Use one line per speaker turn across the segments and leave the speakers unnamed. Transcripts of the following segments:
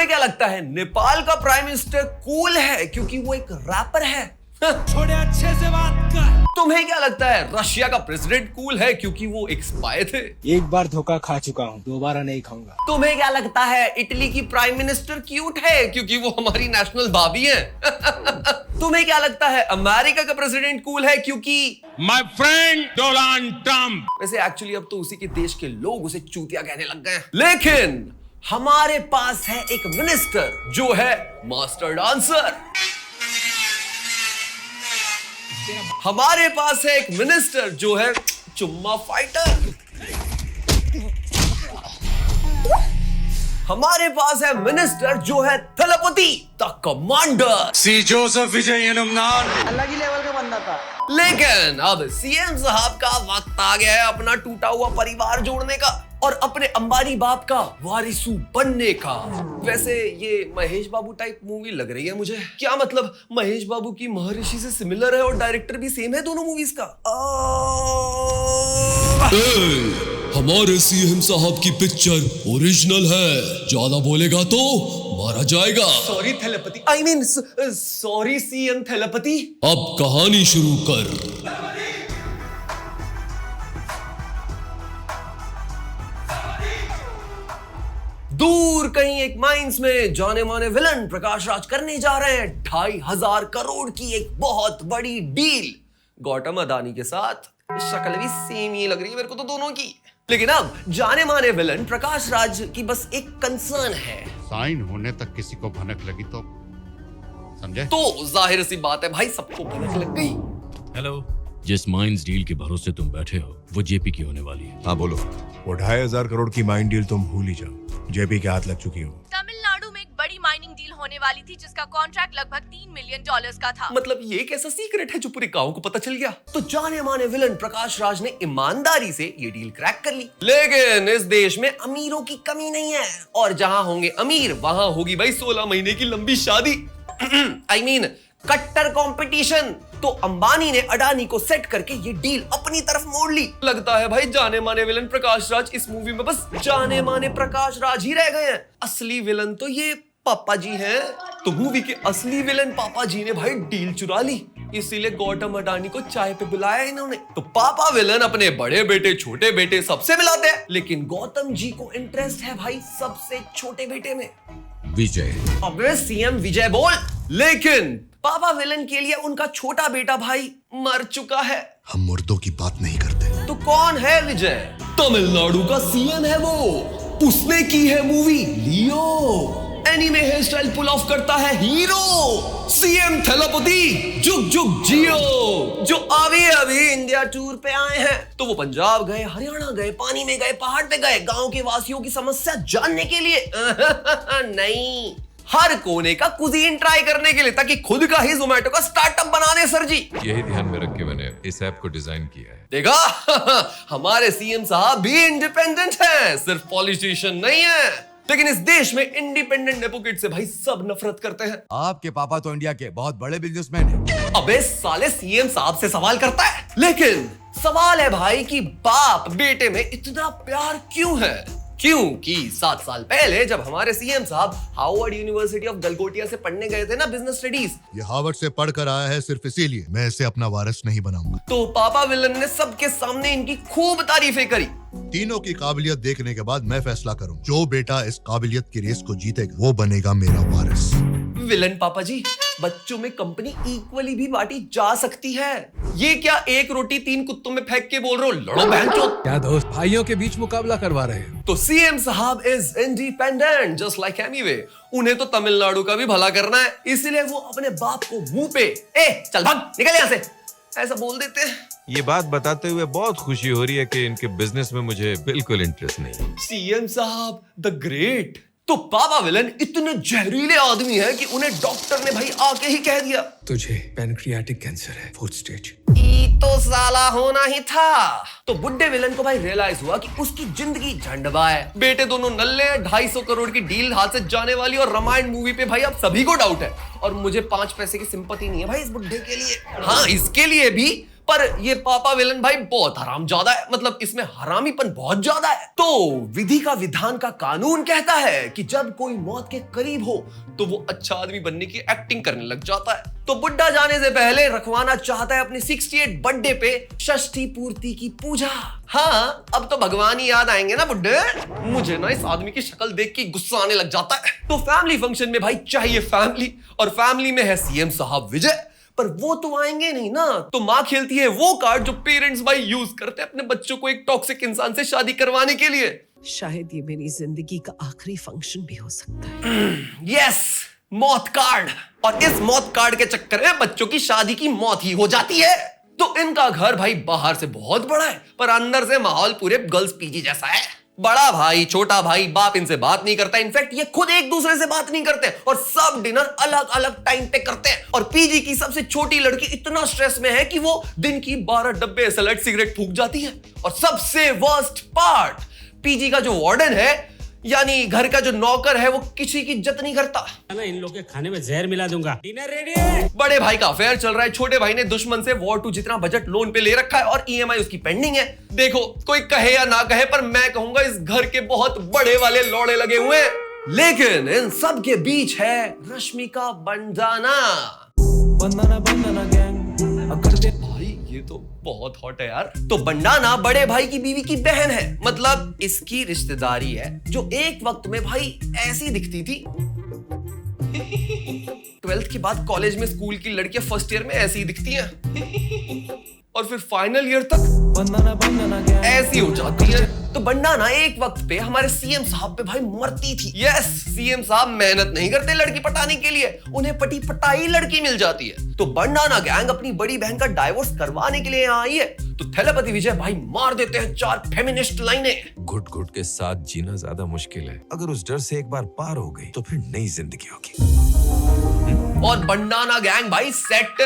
तुम्हें क्या लगता है नेपाल का प्राइम मिनिस्टर कूल है क्योंकि वो एक रैपर है?
थोड़े अच्छे से बात कर।
तुम्हें क्या लगता है रशिया का प्रेसिडेंट कूल है क्योंकि वो एक स्पाई थे?
एक बार धोखा खा चुका हूँ, दोबारा नहीं खाऊंगा।
तुम्हें क्या लगता है इटली की प्राइम मिनिस्टर क्यूट है क्योंकि वो हमारी नेशनल भाभी है? तुम्हें क्या लगता है अमेरिका का प्रेसिडेंट कूल है क्योंकि
माय फ्रेंड डोनाल्ड ट्रम्प।
वैसे एक्चुअली अब तो उसी के देश के लोग उसे चूतिया कहने लग गए हैं। लेकिन हमारे पास है एक मिनिस्टर जो है मास्टर डांसर। हमारे पास है एक मिनिस्टर जो है चुम्मा फाइटर। हमारे पास है मिनिस्टर जो है Thalapathy the commander.
C Joseph विजयनम नान
अलग ही लेवल का बंदा था।
लेकिन अब सीएम साहब का वक्त आ गया है अपना टूटा हुआ परिवार जोड़ने का और अपने अंबानी बाप का वारिसू बनने का। वैसे ये महेश बाबू टाइप मूवी लग रही है मुझे। क्या मतलब महेश बाबू की महर्षि से सिमिलर है और डायरेक्टर भी सेम है दोनों मूवीज का।
हमारे सीएम साहब की पिक्चर ओरिजिनल है, ज्यादा बोलेगा तो मारा जाएगा।
Sorry Thalapathy, I mean sorry CM Thalapathy.
अब कहानी शुरू कर।
दूर कहीं एक माइंस में जाने माने विलन प्रकाश राज करने जा रहे हैं 2,500 करोड़ की एक बहुत बड़ी डील गौतम अदानी के साथ। शक्ल भी सेम ही लग रही है मेरे को तो दोनों की। लेकिन अब जाने माने विलन प्रकाश राज की बस एक कंसर्न है।
साइन होने तक किसी को भनक लगी तो समझे?
तो जाहिर सी बात है भाई सबको भनक लग गई।
हेलो, जिस माइंस डील के भरोसे तुम बैठे हो वो जेपी की होने वाली है।
हाँ बोलो। वो 2,500 करोड़ की माइन डील तुम भूल ही जाओ, जेपी के हाथ लग चुकी हो।
तमिलनाडु में एक बड़ी माइनिंग डील होने वाली थी जिसका कॉन्ट्रैक्ट लगभग $3 मिलियन का था।
मतलब ये कैसा सीक्रेट है जो पूरे गांव को पता चल गया? तो जाने माने विलन प्रकाश राज ने ईमानदारी से ये डील क्रैक कर ली। लेकिन इस देश में अमीरों की कमी नहीं है और जहां होंगे अमीर वहां होगी भाई 16 महीने की लंबी शादी। आई मीन कट्टर कंपटीशन। तो अंबानी ने अडानी को सेट करके ये डील अपनी तरफ मोड़ ली। लगता है भाई जाने माने विलन प्रकाश राज इस मूवी में बस जाने माने प्रकाश राज ही रह गए हैं। असली विलन तो ये पापा जी हैं। तो मूवी के असली विलन पापा जी ने भाई डील चुरा ली, इसीलिए गौतम अडानी को चाय पे बुलाया इन्होंने। तो पापा विलन अपने बड़े बेटे छोटे बेटे सबसे मिलाते हैं, लेकिन गौतम जी को इंटरेस्ट है भाई सबसे छोटे बेटे में,
विजय।
अबे सीएम विजय बोल। लेकिन पापा विलन के लिए उनका छोटा बेटा भाई मर चुका है।
हम मुर्दों की बात नहीं करते।
तो कौन है विजय? तमिलनाडु का सीएम है वो। उसने की है movie Leo. Anime hair style pull off करता है हीरो सीएम थेलेपति। जुग जुग जियो। जो अभी इंडिया टूर पे आए हैं। तो वो पंजाब गए, हरियाणा गए, पानी में गए, पहाड़ पे गए, गांव के वासियों की समस्या जानने के लिए नहीं, हर कोने का कुजीन ट्राई करने के लिए, ताकि खुद का ही जोमेटो का स्टार्टअप बना दे सर जी।
यही ध्यान में रख के मैंने इस ऐप को डिजाइन किया है।
देखा हमारे सीएम साहब भी इंडिपेंडेंट हैं, सिर्फ पॉलिटिशियन नहीं है। लेकिन इस देश में इंडिपेंडेंट नेपोकिड से भाई सब नफरत करते हैं।
आपके पापा तो इंडिया के बहुत बड़े बिजनेसमैन हैं।
अबे साले सीएम साहब से सवाल करता है। लेकिन सवाल है भाई कि बाप बेटे में इतना प्यार क्यों है? क्योंकि 7 साल पहले जब हमारे सीएम साहब हार्वर्ड यूनिवर्सिटी ऑफ गलगोटिया से पढ़ने गए थे ना बिजनेस स्टडीज,
ये हार्वर्ड से पढ़कर आया है सिर्फ इसीलिए मैं इसे अपना वारिस नहीं बनाऊंगा।
तो पापा विलन ने सबके सामने इनकी खूब तारीफें करी।
तीनों की काबिलियत देखने के बाद मैं फैसला करूं, जो बेटा इस काबिलियत की रेस को जीतेगा वो बनेगा मेरा वारिस।
विलन पापा जी, बच्चों में कंपनी इक्वली भी बांटी जा सकती है। ये क्या एक रोटी 3 कुत्तों में फेंक के बोल रहे हो? लड़ो बहनचोद।
क्या दोस्त भाइयों के बीच मुकाबला करवा रहे हैं?
तो सीएम साहब is independent just like anyway. उन्हें तो तमिलनाडु का भी भला करना है, इसीलिए वो अपने बाप को मुंह पे चल भाग निकल यहां से ऐसा बोल देते हैं।
ये बात बताते हुए बहुत खुशी हो रही है कि इनके बिजनेस में मुझे बिल्कुल इंटरेस्ट नहीं।
सीएम साहब द ग्रेट। तो पापा विलन इतने जहरीले आदमी है कि उन्हें डॉक्टर ने भाई आके ही कह दिया
तुझे पैनक्रियाटिक कैंसर है, 4th स्टेज।
तो साला होना ही था। तो बुड्ढे विलन को भाई रियलाइज हुआ कि उसकी जिंदगी झंडबा है। बेटे दोनों नल्ले हैं, 250 करोड़ की डील हाथ से जाने वाली और रामायण मूवी पे भाई अब सभी को डाउट है। और मुझे 5 पैसे की सिंपैथी नहीं है भाई इस बुड्ढे के लिए। हाँ इसके लिए भी, पर ये पापा विलन भाई बहुत हरामजादा है, मतलब इसमें हरामीपन बहुत ज्यादा है। तो विधि का विधान का कानून कहता है कि जब कोई मौत के करीब हो तो वो अच्छा आदमी बनने की एक्टिंग करने लग जाता है। तो बुड्ढा जाने से पहले रखवाना चाहता है अपने 68 बर्थडे पे षष्ठी पूर्ति की पूजा। हाँ, अब तो भगवान ही याद आएंगे ना बुड्ढे। मुझे ना इस आदमी की शक्ल देख के गुस्सा आने लग जाता है। तो फैमिली फंक्शन में भाई चाहिए फैमिली, और फैमिली में है सीएम साहब विजय, पर वो तो आएंगे नहीं ना। तो माँ खेलती है वो कार्ड जो पेरेंट्स भाई यूज करते हैं अपने बच्चों को एक टॉक्सिक इंसान से शादी करवाने के लिए।
शायद ये मेरी जिंदगी का आखिरी फंक्शन भी हो सकता है।
यस, मौत कार्ड। और इस मौत कार्ड के चक्कर में बच्चों की शादी की मौत ही हो जाती है। तो इनका घर भाई बाहर से बहुत बड़ा है, पर अंदर से माहौल पूरे गर्ल्स पीजी जैसा है। बड़ा भाई, छोटा भाई, बाप इनसे बात नहीं करता। इनफैक्ट ये खुद एक दूसरे से बात नहीं करते, और सब डिनर अलग अलग टाइम पे करते हैं। और पीजी की सबसे छोटी लड़की इतना स्ट्रेस में है कि वो दिन की 12 डब्बे एसएलएट सिगरेट फूंक जाती है। और सबसे वर्स्ट पार्ट, पीजी का जो वार्डन है यानी घर का जो नौकर है वो किसी की इज्जत नहीं करता।
मैं इन लोग के खाने में जहर मिला दूंगा। डिनर रेडी है।
बड़े भाई का अफेयर चल रहा है, छोटे भाई ने दुश्मन से वॉर 2 जितना बजट लोन पे ले रखा है और ईएमआई उसकी पेंडिंग है। देखो कोई कहे या ना कहे, पर मैं कहूंगा इस घर के बहुत बड़े वाले लौड़े लगे हुए हैं। लेकिन इन सब के बीच है रश्मिका बंडाना। भाई ये तो बहुत हॉट है यार। तो बंडाना बड़े भाई की बीवी की बहन है, मतलब इसकी रिश्तेदारी है, जो एक वक्त में भाई ऐसी दिखती थी। 12th के बाद कॉलेज में स्कूल की लड़कियां फर्स्ट ईयर में ऐसी ही दिखती हैं, और फिर फाइनल ईयर तक ऐसी हो जाती है। तो बंडाना एक वक्त पे हमारे सीएम साहब पे भाई मरती थी। यस, सीएम साहब मेहनत नहीं करते लड़की पटाने के लिए, उन्हें पटी पटाई लड़की मिल जाती है। तो बंडाना गैंग अपनी बड़ी बहन का डाइवोर्स करवाने के लिए यहाँ आई है। तो थेलेपति विजय भाई मार देते हैं 4 फेमिनिस्ट लाइनें।
घुट घुट के साथ जीना ज्यादा मुश्किल है, अगर उस डर से एक बार पार हो गई तो फिर नई जिंदगी होगी।
और बंडाना गैंग भाई सेट,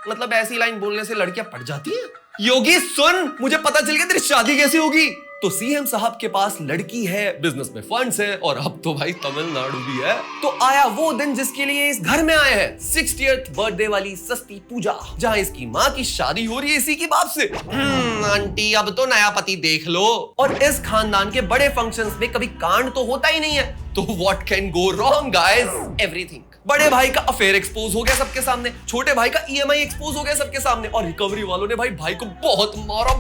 मतलब ऐसी लाइन बोलने से लड़कियां पट जाती हैं। योगी सुन, मुझे पता चल गया तेरी शादी कैसे होगी। तो सीएम साहब के पास लड़की है, बिजनेस में फंड्स है, और अब तो भाई तमिलनाडु भी है। तो आया वो दिन जिसके लिए इस घर में आए हैं, 60th बर्थडे वाली सस्ती पूजा, जहां इसकी माँ की शादी हो रही है इसी की बाप से। आंटी अब तो नया पति देख लो। और इस खानदान के बड़े फंक्शंस में कभी कांड तो होता ही नहीं है। तो what can go wrong guys? Everything. बड़े भाई का अफेयर एक्सपोज हो गया सबके सामने, छोटे भाई का ईएमआई एक्सपोज हो गया सबके सामने, और रिकवरी वालों ने भाई को बहुत मारा,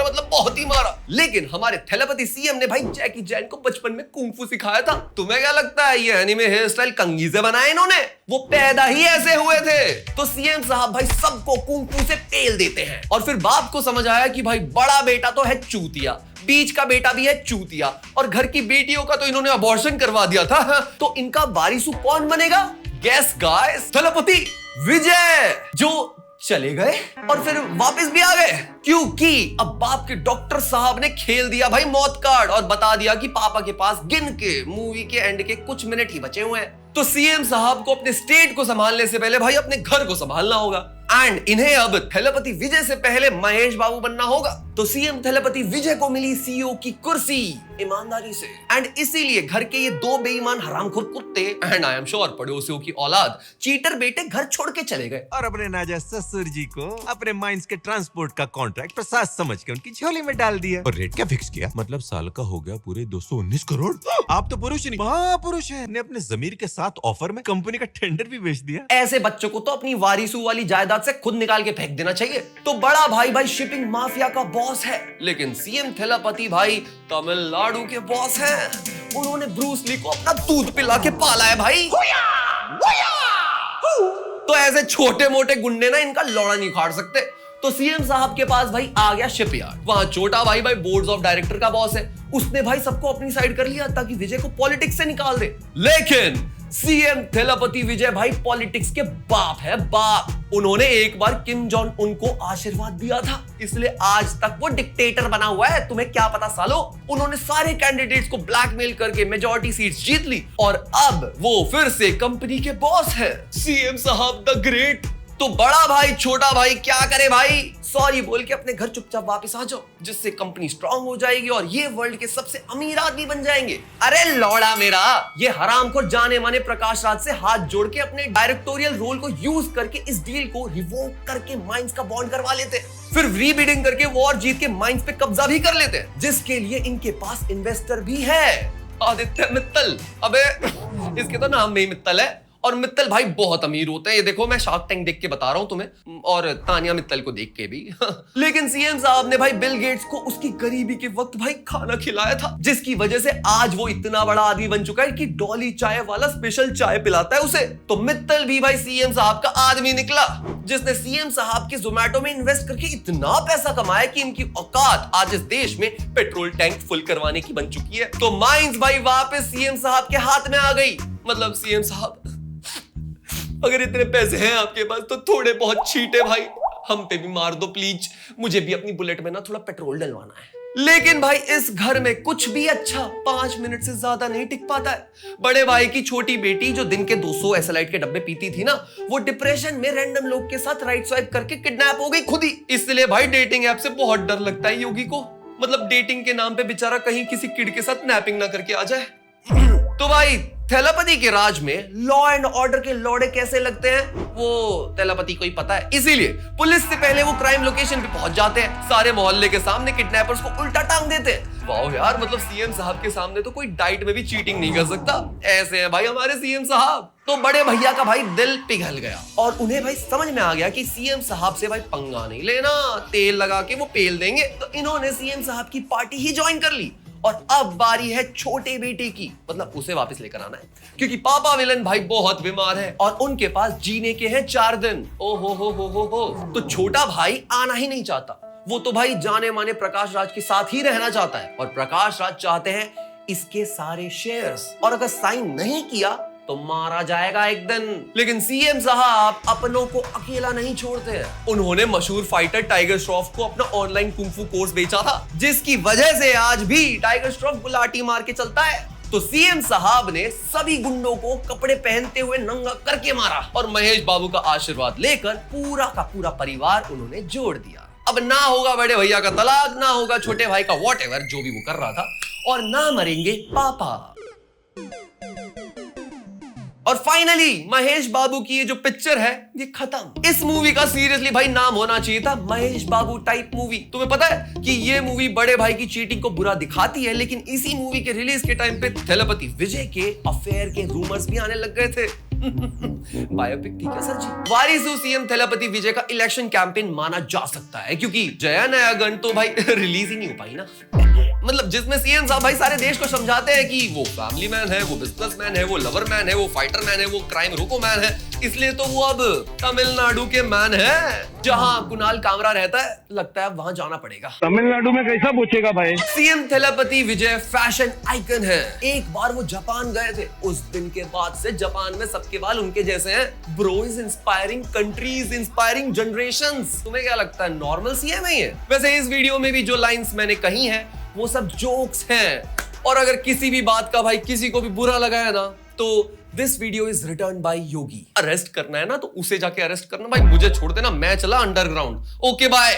मतलब बहुत ही मारा। लेकिन हमारे थेलेपति सीएम ने भाई जैकी चैन को बचपन में कुंफू सिखाया था। तुम्हें क्या लगता है ये एनीमे हेयर स्टाइल कंघी से बनाया इन्होंने? वो पैदा ही ऐसे हुए थे। तो सीएम साहब भाई सबको कुंफू से पेल देते हैं। और फिर बाप को समझ आया कि भाई बड़ा बेटा तो है चूतिया, बीच का बेटा भी है चूतिया, और घर की बेटियों का तो इन्होंने अबॉर्शन करवा दिया था। तो इनका वारिसू कौन बनेगा? गेस गाइस, थेलेपति विजय, जो चले गए और फिर वापस भी आ गए, क्योंकि अब बाप के डॉक्टर साहब ने खेल दिया भाई मौत कार्ड और बता दिया कि पापा के पास गिन के मूवी के एंड के कुछ मिनट ही बचे हुए हैं। तो सीएम साहब को अपने स्टेट को संभालने से पहले भाई अपने घर को संभालना होगा, एंड इन्हें अब थेलेपति विजय से पहले महेश बाबू बनना होगा। तो सीएम थेलेपति विजय को मिली सीईओ की कुर्सी ईमानदारी से, एंड इसीलिए घर के ये 2 बेईमान हरामखोर कुत्ते एंड आई एम श्योर पड़ोसियों की औलाद चीटर बेटे घर छोड़ के चले गए।
और अपने नाजा ससुर जी को अपने माइंस के ट्रांसपोर्ट का कॉन्ट्रैक्ट प्रसाद समझ के उनकी झोली में डाल दिया। और रेट क्या फिक्स किया? मतलब साल का हो गया पूरे 219 करोड़। आप तो पुरुष नहीं महापुरुष है, ने अपने जमीर के साथ ऑफर में कंपनी का टेंडर भी बेच दिया।
ऐसे बच्चों को तो अपनी वारिसू वाली जायदाद से खुद निकाल के फेंक देना चाहिए। तो बड़ा भाई शिपिंग माफिया का बॉस है, लेकिन सीएम थेलेपति भाई तमिलनाडु के बॉस हैं। उन्होंने ब्रूस ली को अपना दूध पिला के पाला है भाई। तो ऐसे छोटे मोटे गुंडे ना इनका लौड़ा नहीं उखाड़ सकते। तो सीएम साहब के पास भाई आ गया शिपयार्ड। वहां छोटा भाई बोर्ड ऑफ डायरेक्टर का बॉस है, उसने भाई सबको अपनी साइड कर लिया ताकि विजय को पॉलिटिक्स से निकाल दे। लेकिन सीएम थेलेपति विजय भाई पॉलिटिक्स के बाप है, बाप। उन्होंने एक बार किम जोंग उन को आशीर्वाद दिया था, इसलिए आज तक वो डिक्टेटर बना हुआ है। तुम्हें क्या पता सालो। उन्होंने सारे कैंडिडेट्स को ब्लैकमेल करके मेजॉरिटी सीट्स जीत ली, और अब वो फिर से कंपनी के बॉस है। सीएम साहब द ग्रेट। तो बड़ा भाई छोटा भाई क्या करे भाई, सॉरी बोल के अपने घर चुपचाप वापस आ जाओ, जिससे कंपनी स्ट्रांग हो जाएगी और ये वर्ल्ड के सबसे अमीर आदमी बन जाएंगे। अरे लौड़ा मेरा, ये हरामखोर जाने माने प्रकाश राज से हाथ जोड़ के अपने डायरेक्टोरियल रोल को यूज करके इस डील को रिवोक करके माइंस का बॉन्ड करवा लेते हैं, फिर रीबिडिंग करके वॉर जीत के माइंस पे कब्जा भी कर लेते हैं, जिसके लिए इनके पास इन्वेस्टर भी है, आदित्य मित्तल। अबे इसके तो नाम में ही मित्तल है, और मित्तल भाई बहुत अमीर होते हैं। ये देखो मैं शार्क टैंक देख के बता रहा हूं तुम्हें, और तानिया मित्तल को देख के भी। लेकिन सीएम साहब ने भाई बिल गेट्स को उसकी गरीबी के वक्त भाई खाना खिलाया था, जिसकी वजह से आज वो इतना बड़ा आदमी बन चुका है कि डॉली चाय वाला स्पेशल चाय पिलाता है उसे। तो मित्तल भी भाई सीएम साहब का आदमी निकला, जिसने सीएम साहब के जोमेटो में इन्वेस्ट करके इतना पैसा कमाया कि इनकी औकात आज इस देश में पेट्रोल टैंक फुल करवाने की बन चुकी है। तो माइंस भाई वापस सीएम साहब के हाथ में आ गई। मतलब सीएम साहब, अगर इतने पैसे हैं आपके पास तो थोड़े बहुत छींटे भाई हम पे भी मार दो प्लीज, मुझे भी अपनी बुलेट में ना थोड़ा पेट्रोल डलवाना है। लेकिन भाई इस घर में कुछ भी अच्छा 5 मिनट से ज्यादा नहीं टिक पाता है। बड़े भाई की छोटी बेटी जो दिन के 200 एसएलाइट के डब्बे पीती थी ना, वो डिप्रेशन में रैंडम लोग के साथ राइट स्वाइप करके किडनैप हो गई खुद ही। इसलिए भाई डेटिंग ऐप से बहुत डर लगता है योगी को। मतलब डेटिंग के नाम पे बेचारा कहीं किसी किड के साथ नैपिंग ना करके आ जाए। तो भाई थेलापति के राज में लॉ एंड ऑर्डर के लौड़े कैसे लगते हैं वो थेलापति को ही पता है। इसीलिए पुलिस से पहले वो क्राइम लोकेशन पे पहुंच जाते हैं, सारे मोहल्ले के सामने किडनैपर्स को उल्टा टांग देते हैं। वाह यार, मतलब सीएम साहब के सामने तो कोई डाइट में भी चीटिंग नहीं कर सकता। ऐसे हैं भाई हमारे सीएम साहब। तो बड़े भैया का भाई दिल पिघल गया और उन्हें भाई समझ में आ गया कि सीएम साहब से भाई पंगा नहीं लेना, तेल लगा के वो पेल देंगे। तो इन्होंने सीएम साहब की पार्टी ही ज्वाइन कर ली। और अब बारी है छोटे बेटे की, मतलब उसे वापस लेकर आना है, क्योंकि पापा विलन भाई बहुत बीमार है और उनके पास जीने के हैं 4 दिन। ओ हो। तो छोटा भाई आना ही नहीं चाहता। वो तो भाई जाने माने प्रकाश राज के साथ ही रहना चाहता है, और प्रकाश राज चाहते हैं इसके सारे शेयर्स, और अगर साइन नहीं किया तो मारा जाएगा एक दिन। लेकिन सीएम साहब अपनों को अकेला नहीं छोड़ते हैं। उन्होंने मशहूर फाइटर टाइगर श्रॉफ को अपना ऑनलाइन कुंफू कोर्स बेचा था, जिसकी वजह से आज भी टाइगर श्रॉफ गुलाटी मार के चलता है। तो सीएम साहब ने सभी गुंडों को कपड़े पहनते हुए नंगा करके मारा, और महेश बाबू का आशीर्वाद लेकर पूरा का पूरा परिवार उन्होंने जोड़ दिया। अब ना होगा बड़े भैया का तलाक, ना होगा छोटे भाई का व्हाटएवर जो भी वो कर रहा था, और ना मरेंगे पापा। और फाइनली महेश बाबू की ये जो पिक्चर है ये खत्म। इस मूवी का सीरियसली भाई नाम होना चाहिए था महेश बाबू टाइप मूवी। तुम्हें पता है कि ये मूवी बड़े भाई की चीटिंग को बुरा दिखाती है, लेकिन इसी मूवी के रिलीज के टाइम पे थेलापति विजय के अफेयर के रूमर्स भी आने लग गए थे। बायोपिक ठीक है सर जी। वारिसू सीएम थेलापति विजय का इलेक्शन कैंपेन माना जा सकता है, क्योंकि जया नया गण तो भाई रिलीज ही नहीं हो पाई ना। मतलब जिसमें सीएम साहब भाई सारे देश को समझाते हैं कि वो फैमिली मैन है, वो बिजनेसमैन है, वो लवर मैन है, वो फाइटर मैन है, वो क्राइम रोको मैन है, इसलिए तो वो अब तमिलनाडु के मैन है, जहां कुणाल कामरा रहता है। लगता है वहां जाना पड़ेगा।
तमिलनाडु में कैसा पूछेगा भाई।
सीएम थेलापति विजय फैशन आइकन है। एक बार वो जापान गए थे, उस दिन के बाद से जापान में सबके बाल उनके जैसे हैं। Bro is inspiring countries, inspiring generations. तुम्हें क्या लगता है नॉर्मल सीएम है ये? वैसे इस वीडियो में भी जो लाइंस मैंने कही हैं वो सब जोक्स हैं, और अगर किसी भी बात का भाई किसी को भी बुरा लगा है ना, तो this video is written by Yogi. Arrest करना है ना तो उसे जाके अरेस्ट करना भाई, मुझे छोड़ देना, मैं चला अंडरग्राउंड। Okay bye.